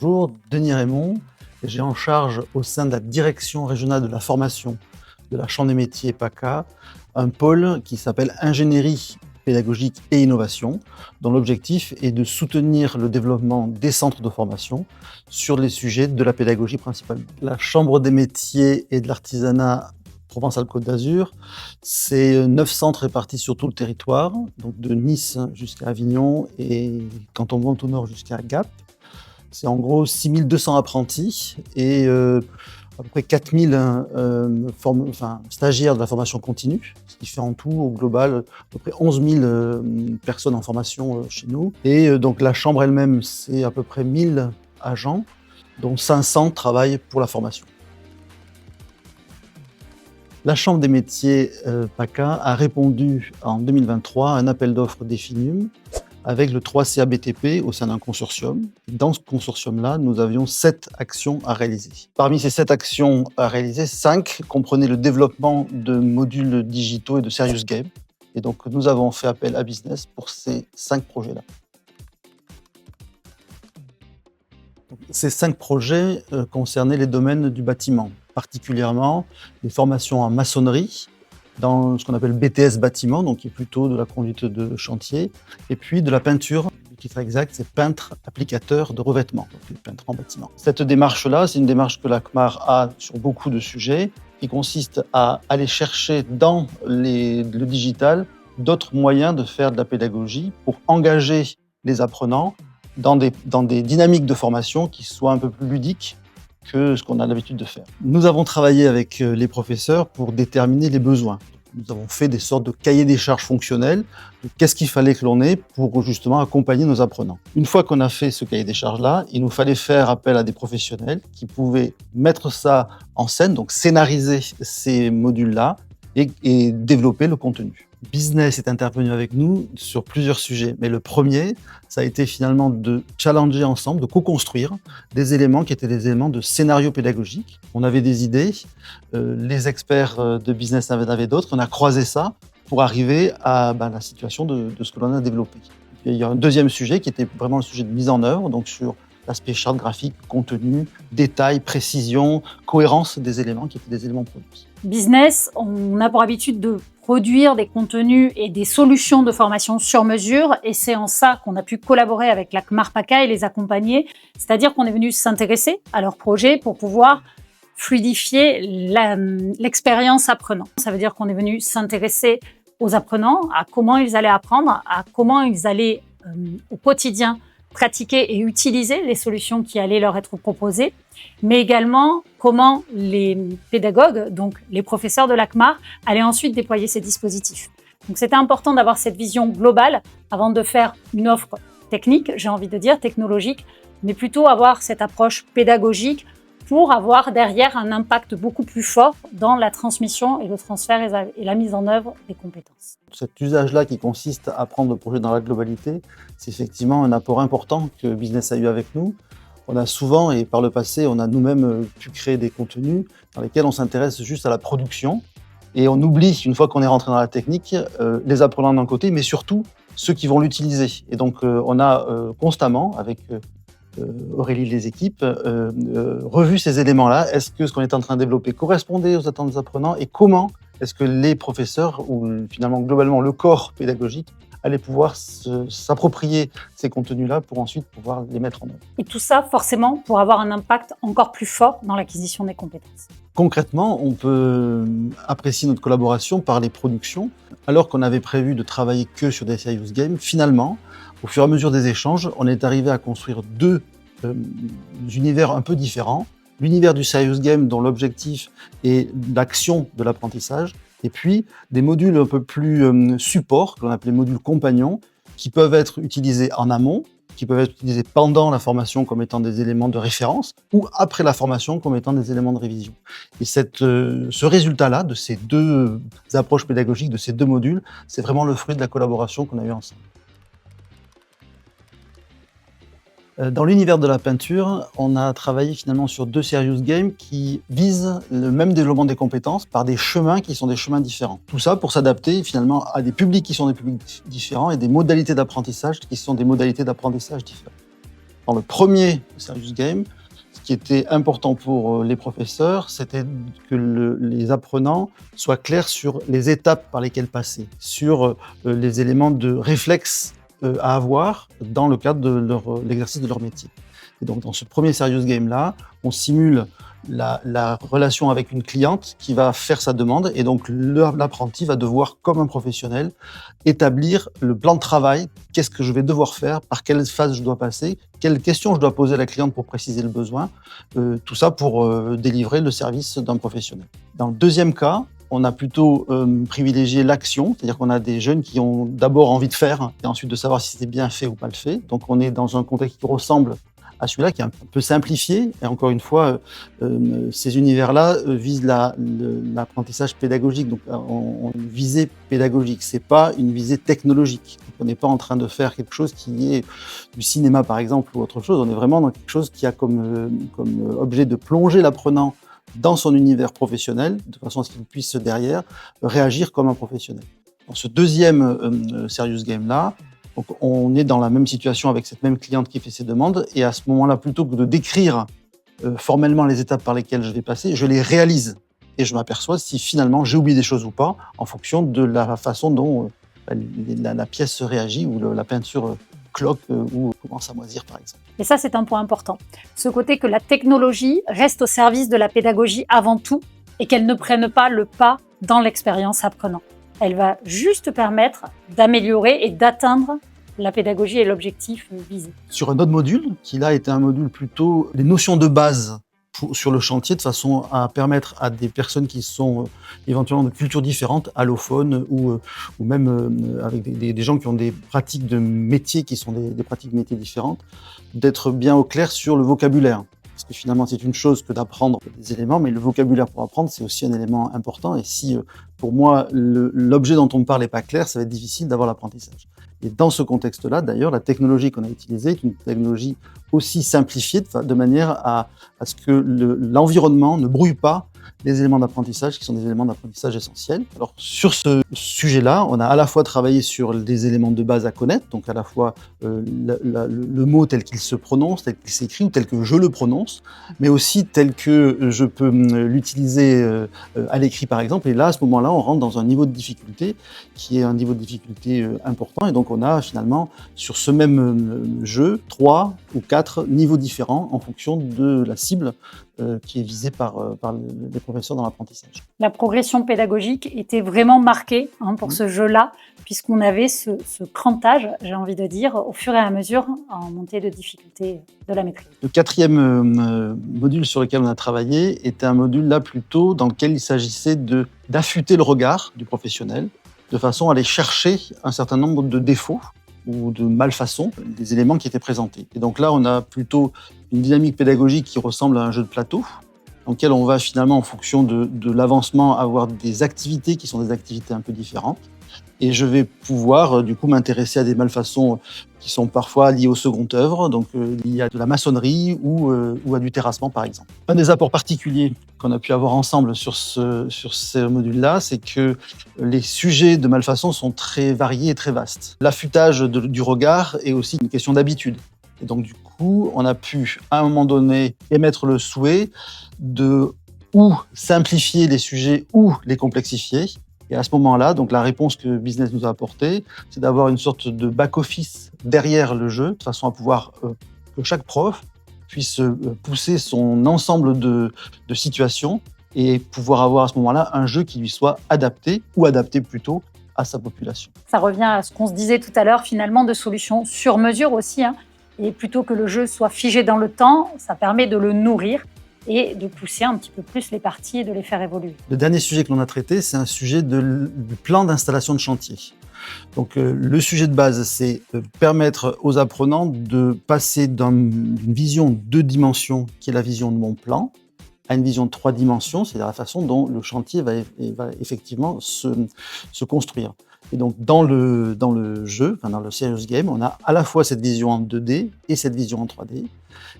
Bonjour, Denis Raymond. J'ai en charge au sein de la direction régionale de la formation de la Chambre des métiers PACA un pôle qui s'appelle Ingénierie pédagogique et innovation, dont l'objectif est de soutenir le développement des centres de formation sur les sujets de la pédagogie principalement. La Chambre des métiers et de l'artisanat Provence-Alpes-Côte d'Azur, c'est 9 centres répartis sur tout le territoire, donc de Nice jusqu'à Avignon et quand on monte au nord jusqu'à Gap. C'est en gros 6200 apprentis et à peu près 4000 stagiaires de la formation continue, ce qui fait en tout, au global, à peu près 11 000 personnes en formation chez nous. Et donc la chambre elle-même, c'est à peu près 1000 agents, dont 500 travaillent pour la formation. La Chambre des métiers PACA a répondu en 2023 à un appel d'offres d'EFINUM avec le 3CA BTP au sein d'un consortium. Dans ce consortium-là, nous avions 7 actions à réaliser. Parmi ces 7 actions à réaliser, 5 comprenaient le développement de modules digitaux et de serious game. Et donc, nous avons fait appel à Business pour ces 5 projets-là. Ces 5 projets concernaient les domaines du bâtiment, particulièrement les formations en maçonnerie, dans ce qu'on appelle BTS bâtiment, donc qui est plutôt de la conduite de chantier, et puis de la peinture, le titre exact, c'est peintre applicateur de revêtement, donc peintre en bâtiment. Cette démarche-là, c'est une démarche que la CMAR a sur beaucoup de sujets, qui consiste à aller chercher dans le digital d'autres moyens de faire de la pédagogie pour engager les apprenants dans des dynamiques de formation qui soient un peu plus ludiques que ce qu'on a l'habitude de faire. Nous avons travaillé avec les professeurs pour déterminer les besoins. Nous avons fait des sortes de cahiers des charges fonctionnels, de qu'est-ce qu'il fallait que l'on ait pour justement accompagner nos apprenants. Une fois qu'on a fait ce cahier des charges-là, il nous fallait faire appel à des professionnels qui pouvaient mettre ça en scène, donc scénariser ces modules-là et développer le contenu. Business est intervenu avec nous sur plusieurs sujets, mais le premier, ça a été finalement de challenger ensemble, de co-construire des éléments qui étaient des éléments de scénario pédagogique. On avait des idées, les experts de business en avaient d'autres, on a croisé ça pour arriver à la situation de ce que l'on a développé. Et il y a un deuxième sujet qui était vraiment le sujet de mise en œuvre, donc sur l'aspect charte graphique, contenu, détail, précision, cohérence des éléments qui étaient des éléments produits. Business, on a pour habitude de produire des contenus et des solutions de formation sur mesure, et c'est en ça qu'on a pu collaborer avec la CMAR PACA et les accompagner, c'est-à-dire qu'on est venu s'intéresser à leurs projets pour pouvoir fluidifier l'expérience apprenant. Ça veut dire qu'on est venu s'intéresser aux apprenants, à comment ils allaient apprendre, à comment ils allaient au quotidien pratiquer et utiliser les solutions qui allaient leur être proposées, mais également comment les pédagogues, donc les professeurs de la CMAR, allaient ensuite déployer ces dispositifs. Donc c'était important d'avoir cette vision globale avant de faire une offre technique, j'ai envie de dire technologique, mais plutôt avoir cette approche pédagogique pour avoir derrière un impact beaucoup plus fort dans la transmission et le transfert et la mise en œuvre des compétences. Cet usage-là qui consiste à prendre le projet dans la globalité, c'est effectivement un apport important que Business a eu avec nous. On a souvent, et par le passé, on a nous-mêmes pu créer des contenus dans lesquels on s'intéresse juste à la production et on oublie, une fois qu'on est rentré dans la technique, les apprenants d'un côté, mais surtout ceux qui vont l'utiliser. Et donc on a constamment, avec Aurélie, les équipes, revu ces éléments-là. Est-ce que ce qu'on est en train de développer correspondait aux attentes des apprenants et comment est-ce que les professeurs, ou finalement globalement le corps pédagogique, allaient pouvoir s'approprier ces contenus-là pour ensuite pouvoir les mettre en œuvre. Et tout ça, forcément, pour avoir un impact encore plus fort dans l'acquisition des compétences. Concrètement, on peut apprécier notre collaboration par les productions. Alors qu'on avait prévu de travailler que sur des serious games, finalement, au fur et à mesure des échanges, on est arrivé à construire 2 univers un peu différents. L'univers du serious game dont l'objectif est l'action de l'apprentissage, et puis des modules un peu plus support, qu'on appelait modules compagnons, qui peuvent être utilisés en amont, qui peuvent être utilisés pendant la formation comme étant des éléments de référence, ou après la formation comme étant des éléments de révision. Et ce résultat-là, de ces 2 approches pédagogiques, de ces 2 modules, c'est vraiment le fruit de la collaboration qu'on a eue ensemble. Dans l'univers de la peinture, on a travaillé finalement sur 2 serious games qui visent le même développement des compétences par des chemins qui sont des chemins différents. Tout ça pour s'adapter finalement à des publics qui sont des publics différents et des modalités d'apprentissage qui sont des modalités d'apprentissage différentes. Dans le premier Serious Game, ce qui était important pour les professeurs, c'était que les apprenants soient clairs sur les étapes par lesquelles passer, sur les éléments de réflexe à avoir dans le cadre de l'exercice de leur métier. Et donc, dans ce premier Serious Game-là, on simule la relation avec une cliente qui va faire sa demande, et donc l'apprenti va devoir, comme un professionnel, établir le plan de travail. Qu'est-ce que je vais devoir faire, par quelle phase je dois passer, quelles questions je dois poser à la cliente pour préciser le besoin, tout ça pour délivrer le service d'un professionnel. Dans le deuxième cas, on a plutôt privilégié l'action, c'est-à-dire qu'on a des jeunes qui ont d'abord envie de faire et ensuite de savoir si c'est bien fait ou mal fait. Donc on est dans un contexte qui ressemble à celui-là, qui est un peu simplifié. Et encore une fois, ces univers-là visent l'apprentissage pédagogique, donc on une visée pédagogique. C'est pas une visée technologique. Donc, on n'est pas en train de faire quelque chose qui est du cinéma, par exemple, ou autre chose. On est vraiment dans quelque chose qui a comme objet de plonger l'apprenant dans son univers professionnel, de façon à ce qu'il puisse derrière réagir comme un professionnel. Dans ce deuxième Serious Game-là, donc on est dans la même situation avec cette même cliente qui fait ses demandes, et à ce moment-là, plutôt que de décrire formellement les étapes par lesquelles je vais passer, je les réalise et je m'aperçois si finalement j'ai oublié des choses ou pas, en fonction de la façon dont la pièce réagit, ou la peinture cloque ou commence à moisir, par exemple. Et ça, c'est un point important. Ce côté que la technologie reste au service de la pédagogie avant tout, et qu'elle ne prenne pas le pas dans l'expérience apprenant. Elle va juste permettre d'améliorer et d'atteindre la pédagogie et l'objectif visé. Sur un autre module, qui là était un module plutôt les notions de base sur le chantier, de façon à permettre à des personnes qui sont éventuellement de cultures différentes, allophones ou même avec des gens qui ont des pratiques de métier qui sont des pratiques de métiers différentes, d'être bien au clair sur le vocabulaire. Parce que finalement, c'est une chose que d'apprendre des éléments, mais le vocabulaire pour apprendre, c'est aussi un élément important. Et si, pour moi, l'objet dont on me parle n'est pas clair, ça va être difficile d'avoir l'apprentissage. Et dans ce contexte-là, d'ailleurs, la technologie qu'on a utilisée est une technologie aussi simplifiée, de manière à ce que l'environnement ne brouille pas les éléments d'apprentissage qui sont des éléments d'apprentissage essentiels. Alors, sur ce sujet-là, on a à la fois travaillé sur des éléments de base à connaître, donc à la fois le mot tel qu'il se prononce, tel qu'il s'écrit ou tel que je le prononce, mais aussi tel que je peux l'utiliser à l'écrit, par exemple. Et là, à ce moment-là, on rentre dans un niveau de difficulté qui est un niveau de difficulté important. Et donc, on a finalement, sur ce même jeu, 3 ou 4 niveaux différents en fonction de la cible qui est visée par les professeurs dans l'apprentissage. La progression pédagogique était vraiment marquée pour ce jeu-là, puisqu'on avait ce crantage, j'ai envie de dire, au fur et à mesure en montée de difficulté de la maîtrise. Le quatrième module sur lequel on a travaillé était un module là plutôt dans lequel il s'agissait d'affûter le regard du professionnel, de façon à aller chercher un certain nombre de défauts ou de malfaçons des éléments qui étaient présentés. Et donc là, on a plutôt une dynamique pédagogique qui ressemble à un jeu de plateau, dans lequel on va finalement, en fonction de l'avancement, avoir des activités qui sont des activités un peu différentes. Et je vais pouvoir, du coup, m'intéresser à des malfaçons qui sont parfois liées au second œuvre, donc liées à de la maçonnerie ou à du terrassement, par exemple. Un des apports particuliers qu'on a pu avoir ensemble sur ce module-là, c'est que les sujets de malfaçon sont très variés et très vastes. L'affûtage du regard est aussi une question d'habitude. Et donc, du coup, on a pu, à un moment donné, émettre le souhait de ou simplifier les sujets ou les complexifier. Et à ce moment-là, donc la réponse que Business nous a apportée, c'est d'avoir une sorte de back-office derrière le jeu, de façon à pouvoir que chaque prof puisse pousser son ensemble de situations et pouvoir avoir à ce moment-là un jeu qui lui soit adapté, ou adapté plutôt à sa population. Ça revient à ce qu'on se disait tout à l'heure, finalement, de solutions sur mesure aussi. Et plutôt que le jeu soit figé dans le temps, ça permet de le nourrir et de pousser un petit peu plus les parties et de les faire évoluer. Le dernier sujet que l'on a traité, c'est un sujet du plan d'installation de chantier. Donc le sujet de base, c'est permettre aux apprenants de passer d'une vision 2 dimensions, qui est la vision de mon plan, à une vision de 3 dimensions, c'est-à-dire la façon dont le chantier va effectivement se construire. Et donc dans le jeu, dans le Serious Game, on a à la fois cette vision en 2D et cette vision en 3D.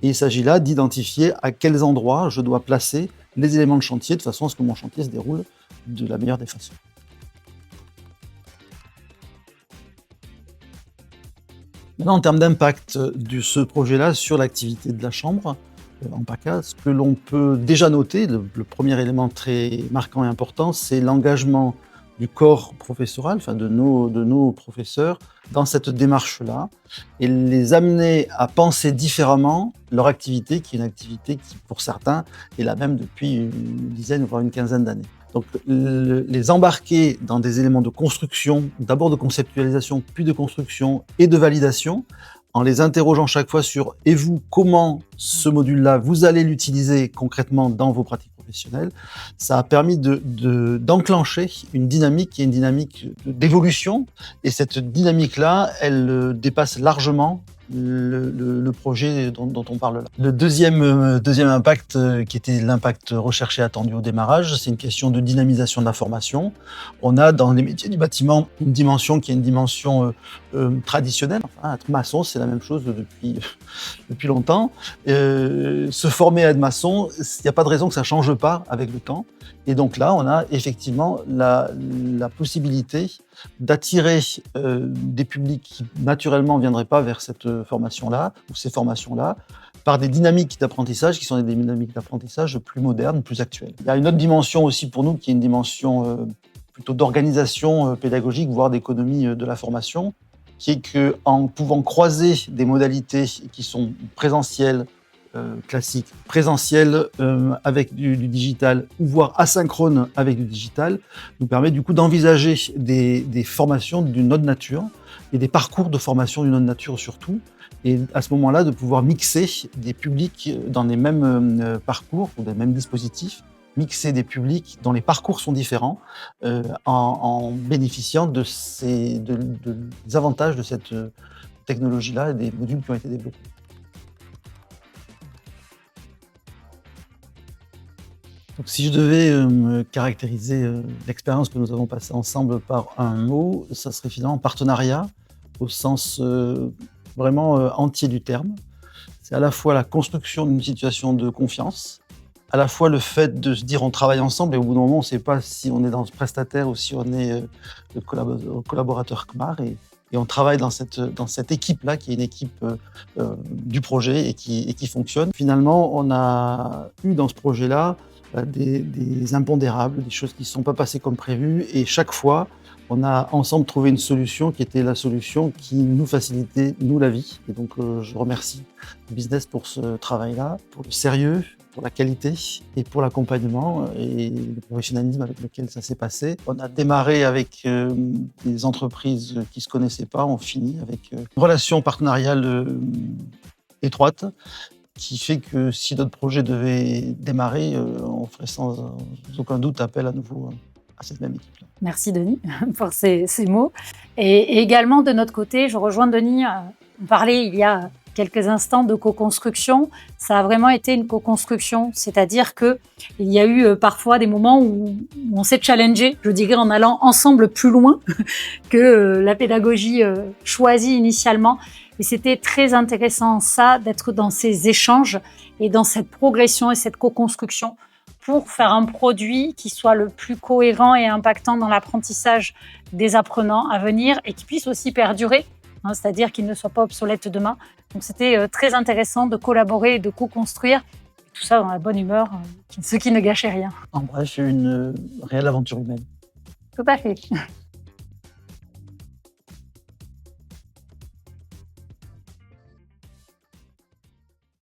Et il s'agit là d'identifier à quels endroits je dois placer les éléments de chantier de façon à ce que mon chantier se déroule de la meilleure des façons. Maintenant, en termes d'impact de ce projet-là sur l'activité de la Chambre, en PACA, ce que l'on peut déjà noter, le premier élément très marquant et important, c'est l'engagement du corps professoral, enfin de nos professeurs, dans cette démarche-là, et les amener à penser différemment leur activité, qui est une activité qui, pour certains, est la même depuis une dizaine, voire une quinzaine d'années. Donc, les embarquer dans des éléments de construction, d'abord de conceptualisation, puis de construction et de validation, en les interrogeant chaque fois sur « et vous, comment ce module-là, vous allez l'utiliser concrètement dans vos pratiques professionnelles ?» Ça a permis d'enclencher une dynamique qui est une dynamique d'évolution, et cette dynamique-là, elle dépasse largement le projet dont on parle là. Le deuxième impact, qui était l'impact recherché attendu au démarrage, c'est une question de dynamisation de la formation. On a dans les métiers du bâtiment une dimension qui est une dimension traditionnelle. Enfin, être maçon, c'est la même chose depuis longtemps. Se former à être maçon, il n'y a pas de raison que ça ne change pas avec le temps. Et donc là, on a effectivement la possibilité d'attirer des publics qui naturellement ne viendraient pas vers cette formation-là ou ces formations-là par des dynamiques d'apprentissage qui sont des dynamiques d'apprentissage plus modernes, plus actuelles. Il y a une autre dimension aussi pour nous qui est une dimension plutôt d'organisation pédagogique, voire d'économie de la formation, qui est qu'en pouvant croiser des modalités qui sont présentielles, classique, présentiel avec du digital, ou voire asynchrone avec du digital, nous permet du coup d'envisager des formations d'une autre nature et des parcours de formation d'une autre nature surtout, et à ce moment-là de pouvoir mixer des publics dans les mêmes parcours ou des mêmes dispositifs, mixer des publics dont les parcours sont différents en bénéficiant des avantages de cette technologie-là et des modules qui ont été développés. Donc, si je devais caractériser l'expérience que nous avons passée ensemble par un mot, ça serait finalement partenariat au sens vraiment entier du terme. C'est à la fois la construction d'une situation de confiance, à la fois le fait de se dire on travaille ensemble et au bout d'un moment on ne sait pas si on est dans ce prestataire ou si on est le collaborateur CMAR et on travaille dans cette équipe-là qui est une équipe du projet et qui fonctionne. Finalement, on a eu dans ce projet-là des impondérables, des choses qui ne sont pas passées comme prévu, et chaque fois, on a ensemble trouvé une solution qui était la solution qui nous facilitait, nous, la vie. Et donc, je remercie le business pour ce travail-là, pour le sérieux, pour la qualité et pour l'accompagnement et le professionnalisme avec lequel ça s'est passé. On a démarré avec des entreprises qui ne se connaissaient pas, on finit avec une relation partenariale étroite, qui fait que si notre projet devait démarrer, on ferait sans aucun doute appel à nouveau à cette même équipe-là. Merci Denis pour ces mots. Et également de notre côté, je rejoins Denis, on parlait il y a quelques instants de co-construction. Ça a vraiment été une co-construction, c'est-à-dire qu'il y a eu parfois des moments où on s'est challengé, je dirais en allant ensemble plus loin que la pédagogie choisie initialement. Et c'était très intéressant ça, d'être dans ces échanges et dans cette progression et cette co-construction pour faire un produit qui soit le plus cohérent et impactant dans l'apprentissage des apprenants à venir et qui puisse aussi perdurer, hein, c'est-à-dire qu'il ne soit pas obsolète demain. Donc c'était très intéressant de collaborer et de co-construire, tout ça dans la bonne humeur, ce qui ne gâchait rien. En bref, une réelle aventure humaine. Tout à fait.